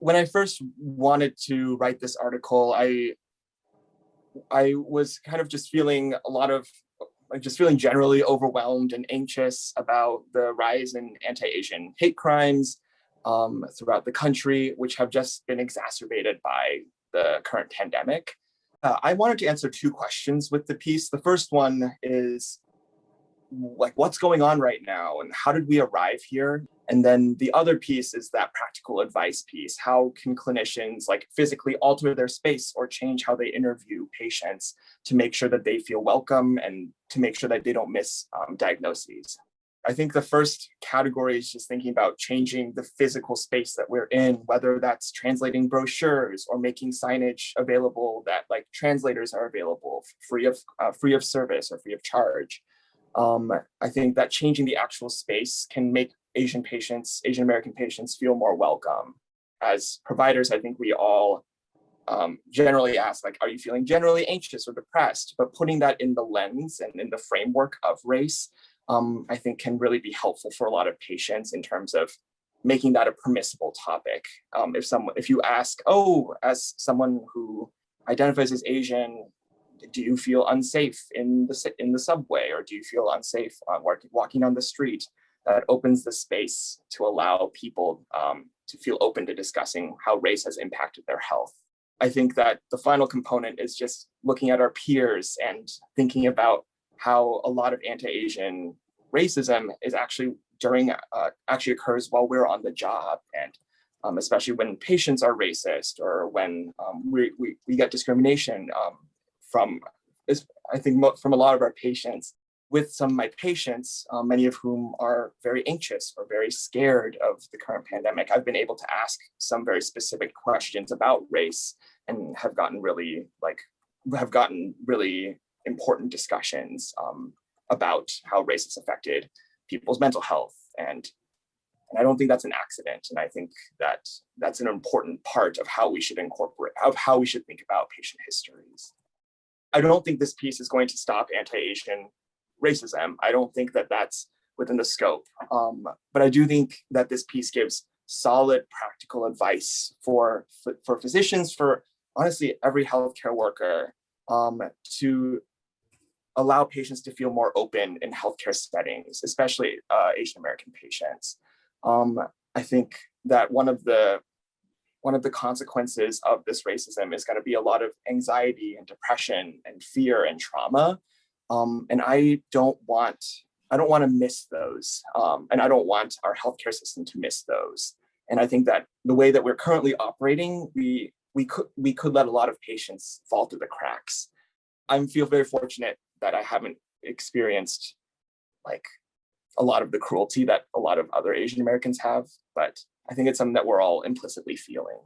When I first wanted to write this article, I was kind of just feeling a lot of like just feeling generally overwhelmed and anxious about the rise in anti-Asian hate crimes throughout the country, which have just been exacerbated by the current pandemic. I wanted to answer two questions with the piece. The first one is like, what's going on right now and how did we arrive here? And then the other piece is that practical advice piece. How can clinicians like physically alter their space or change how they interview patients to make sure that they feel welcome and to make sure that they don't miss diagnoses? I think the first category is just thinking about changing the physical space that we're in, whether that's translating brochures or making signage available that like translators are available free of service or free of charge. I think that changing the actual space can make Asian American patients feel more welcome. As providers, I think we all generally ask, like, are you feeling generally anxious or depressed? But putting that in the lens and in the framework of race, I think can really be helpful for a lot of patients in terms of making that a permissible topic. If you ask, oh, as someone who identifies as Asian, do you feel unsafe in the subway, or do you feel unsafe walking on the street? That opens the space to allow people to feel open to discussing how race has impacted their health. I think that the final component is just looking at our peers and thinking about how a lot of anti-Asian racism is actually occurs while we're on the job, and especially when patients are racist or when we get discrimination from a lot of our patients. With some of my patients, many of whom are very anxious or very scared of the current pandemic, I've been able to ask some very specific questions about race and have gotten really important discussions about how race has affected people's mental health. And I don't think that's an accident. And I think that that's an important part of how we should think about patient histories. I don't think this piece is going to stop anti-Asian racism. I don't think that that's within the scope. But I do think that this piece gives solid practical advice for physicians, for honestly every healthcare worker, to allow patients to feel more open in healthcare settings, especially Asian American patients. I think that one of the consequences of this racism is going to be a lot of anxiety and depression and fear and trauma. And I don't want to miss those. And I don't want our healthcare system to miss those. And I think that the way that we're currently operating, we could let a lot of patients fall through the cracks. I feel very fortunate that I haven't experienced like a lot of the cruelty that a lot of other Asian Americans have, but I think it's something that we're all implicitly feeling.